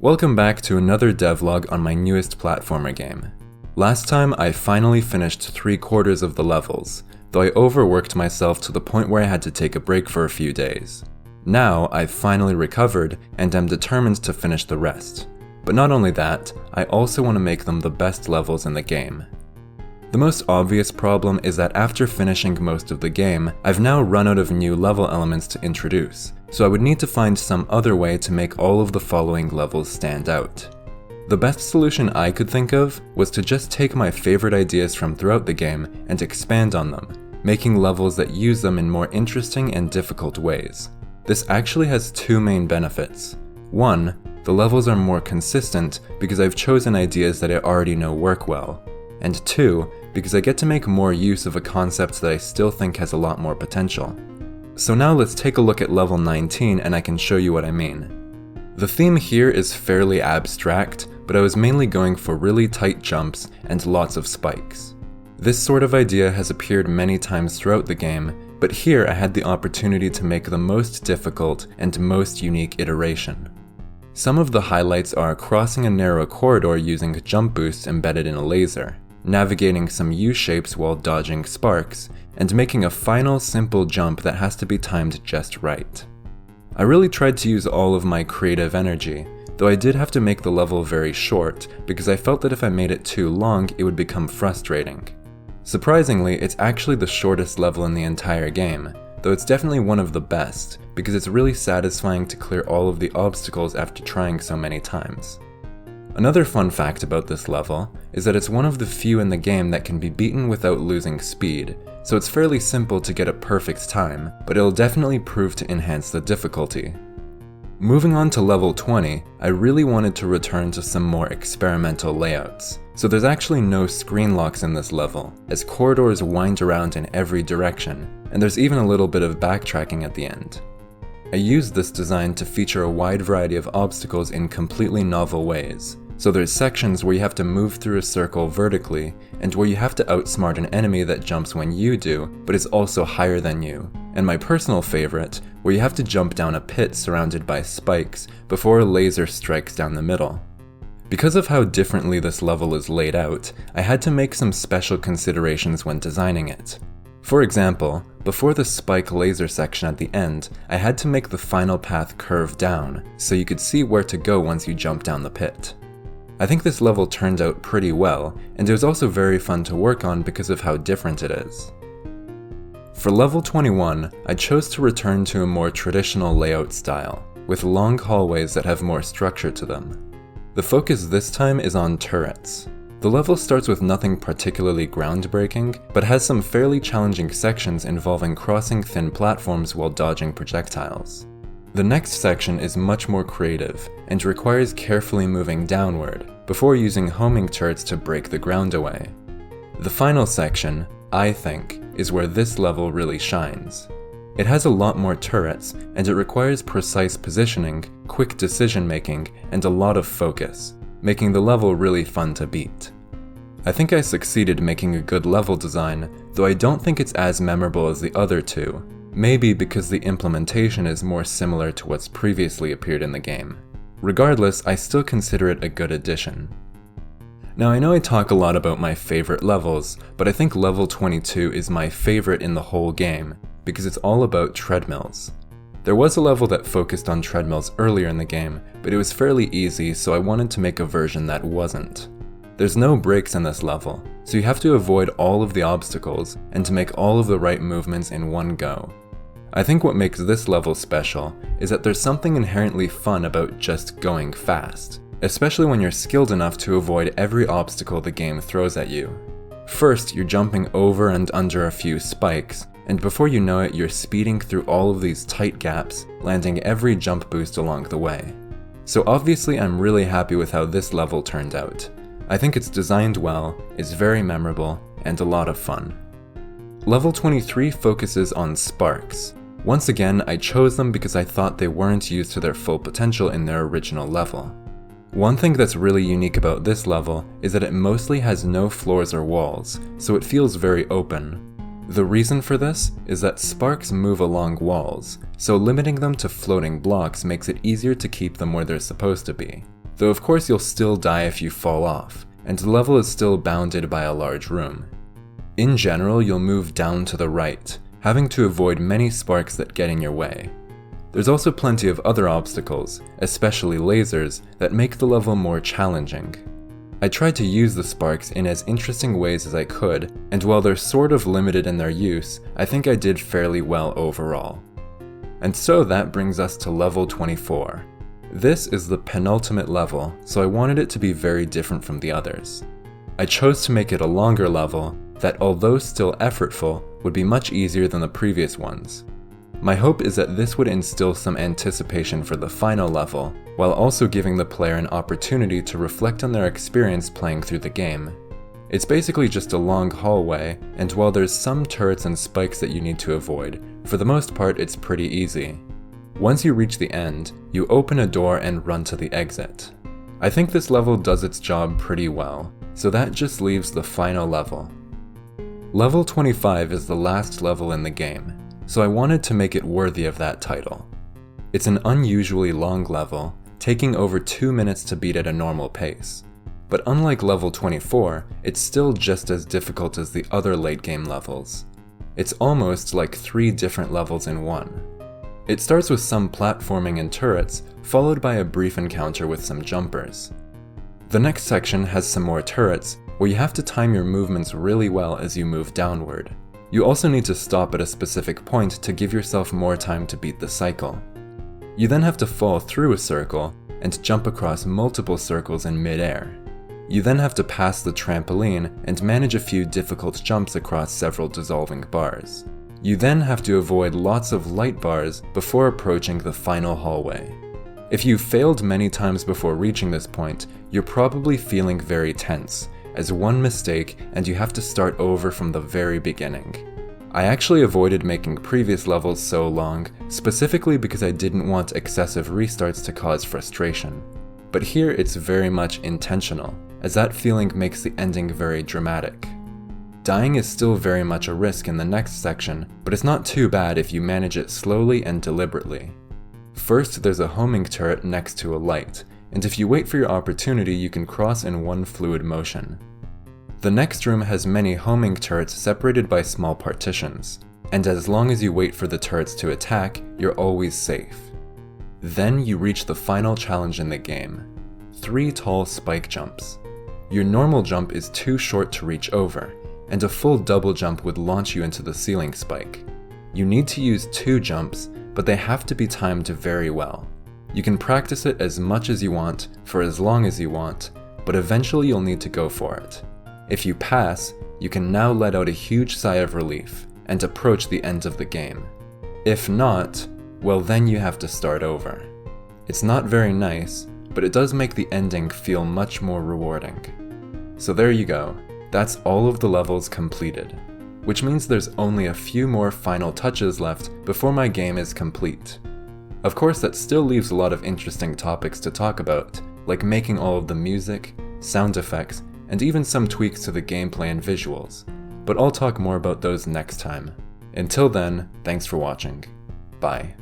Welcome back to another devlog on my newest platformer game. Last time I finally finished 3/4 of the levels, though I overworked myself to the point where I had to take a break for a few days. Now I've finally recovered and am determined to finish the rest. But not only that, I also want to make them the best levels in the game. The most obvious problem is that after finishing most of the game, I've now run out of new level elements to introduce, so I would need to find some other way to make all of the following levels stand out. The best solution I could think of was to just take my favorite ideas from throughout the game and expand on them, making levels that use them in more interesting and difficult ways. This actually has two main benefits. One, the levels are more consistent because I've chosen ideas that I already know work well. And two, because I get to make more use of a concept that I still think has a lot more potential. So now let's take a look at level 19 and I can show you what I mean. The theme here is fairly abstract, but I was mainly going for really tight jumps and lots of spikes. This sort of idea has appeared many times throughout the game, but here I had the opportunity to make the most difficult and most unique iteration. Some of the highlights are crossing a narrow corridor using jump boosts embedded in a laser, navigating some U-shapes while dodging sparks, and making a final simple jump that has to be timed just right. I really tried to use all of my creative energy, though I did have to make the level very short because I felt that if I made it too long, it would become frustrating. Surprisingly, it's actually the shortest level in the entire game, though it's definitely one of the best because it's really satisfying to clear all of the obstacles after trying so many times. Another fun fact about this level is that it's one of the few in the game that can be beaten without losing speed, so it's fairly simple to get a perfect time, but it'll definitely prove to enhance the difficulty. Moving on to level 20, I really wanted to return to some more experimental layouts, so there's actually no screen locks in this level, as corridors wind around in every direction, and there's even a little bit of backtracking at the end. I used this design to feature a wide variety of obstacles in completely novel ways. So there's sections where you have to move through a circle vertically, and where you have to outsmart an enemy that jumps when you do, but is also higher than you. And my personal favorite, where you have to jump down a pit surrounded by spikes before a laser strikes down the middle. Because of how differently this level is laid out, I had to make some special considerations when designing it. For example, before the spike laser section at the end, I had to make the final path curve down, so you could see where to go once you jump down the pit. I think this level turned out pretty well, and it was also very fun to work on because of how different it is. For level 21, I chose to return to a more traditional layout style, with long hallways that have more structure to them. The focus this time is on turrets. The level starts with nothing particularly groundbreaking, but has some fairly challenging sections involving crossing thin platforms while dodging projectiles. The next section is much more creative, and requires carefully moving downward, before using homing turrets to break the ground away. The final section, I think, is where this level really shines. It has a lot more turrets, and it requires precise positioning, quick decision making, and a lot of focus, making the level really fun to beat. I think I succeeded making a good level design, though I don't think it's as memorable as the other two, maybe because the implementation is more similar to what's previously appeared in the game. Regardless, I still consider it a good addition. Now I know I talk a lot about my favorite levels, but I think level 22 is my favorite in the whole game, because it's all about treadmills. There was a level that focused on treadmills earlier in the game, but it was fairly easy, so I wanted to make a version that wasn't. There's no breaks in this level, so you have to avoid all of the obstacles and to make all of the right movements in one go. I think what makes this level special is that there's something inherently fun about just going fast, especially when you're skilled enough to avoid every obstacle the game throws at you. First, you're jumping over and under a few spikes, and before you know it, you're speeding through all of these tight gaps, landing every jump boost along the way. So obviously I'm really happy with how this level turned out. I think it's designed well, is very memorable, and a lot of fun. Level 23 focuses on sparks. Once again, I chose them because I thought they weren't used to their full potential in their original level. One thing that's really unique about this level is that it mostly has no floors or walls, so it feels very open. The reason for this is that sparks move along walls, so limiting them to floating blocks makes it easier to keep them where they're supposed to be. though of course you'll still die if you fall off, and the level is still bounded by a large room. In general, you'll move down to the right, having to avoid many sparks that get in your way. There's also plenty of other obstacles, especially lasers, that make the level more challenging. I tried to use the sparks in as interesting ways as I could, and while they're sort of limited in their use, I think I did fairly well overall. And so that brings us to level 24. This is the penultimate level, so I wanted it to be very different from the others. I chose to make it a longer level that, although still effortful, would be much easier than the previous ones. My hope is that this would instill some anticipation for the final level, while also giving the player an opportunity to reflect on their experience playing through the game. It's basically just a long hallway, and while there's some turrets and spikes that you need to avoid, for the most part it's pretty easy. Once you reach the end, you open a door and run to the exit. I think this level does its job pretty well, so that just leaves the final level. Level 25 is the last level in the game, so I wanted to make it worthy of that title. It's an unusually long level, taking over 2 minutes to beat at a normal pace. But unlike level 24, it's still just as difficult as the other late game levels. It's almost like 3 different levels in one. It starts with some platforming and turrets, followed by a brief encounter with some jumpers. The next section has some more turrets, where you have to time your movements really well as you move downward. You also need to stop at a specific point to give yourself more time to beat the cycle. You then have to fall through a circle and jump across multiple circles in mid-air. You then have to pass the trampoline and manage a few difficult jumps across several dissolving bars. You then have to avoid lots of light bars before approaching the final hallway. If you've failed many times before reaching this point, you're probably feeling very tense, as one mistake and you have to start over from the very beginning. I actually avoided making previous levels so long, specifically because I didn't want excessive restarts to cause frustration. But here it's very much intentional, as that feeling makes the ending very dramatic. Dying is still very much a risk in the next section, but it's not too bad if you manage it slowly and deliberately. First, there's a homing turret next to a light, and if you wait for your opportunity, you can cross in one fluid motion. The next room has many homing turrets separated by small partitions, and as long as you wait for the turrets to attack, you're always safe. Then you reach the final challenge in the game: 3 tall spike jumps. Your normal jump is too short to reach over, and a full double jump would launch you into the ceiling spike. You need to use 2 jumps, but they have to be timed very well. You can practice it as much as you want, for as long as you want, but eventually you'll need to go for it. If you pass, you can now let out a huge sigh of relief and approach the end of the game. If not, well then you have to start over. It's not very nice, but it does make the ending feel much more rewarding. So there you go, that's all of the levels completed, which means there's only a few more final touches left before my game is complete. Of course, that still leaves a lot of interesting topics to talk about, like making all of the music, sound effects, and even some tweaks to the gameplay and visuals, but I'll talk more about those next time. Until then, thanks for watching. Bye.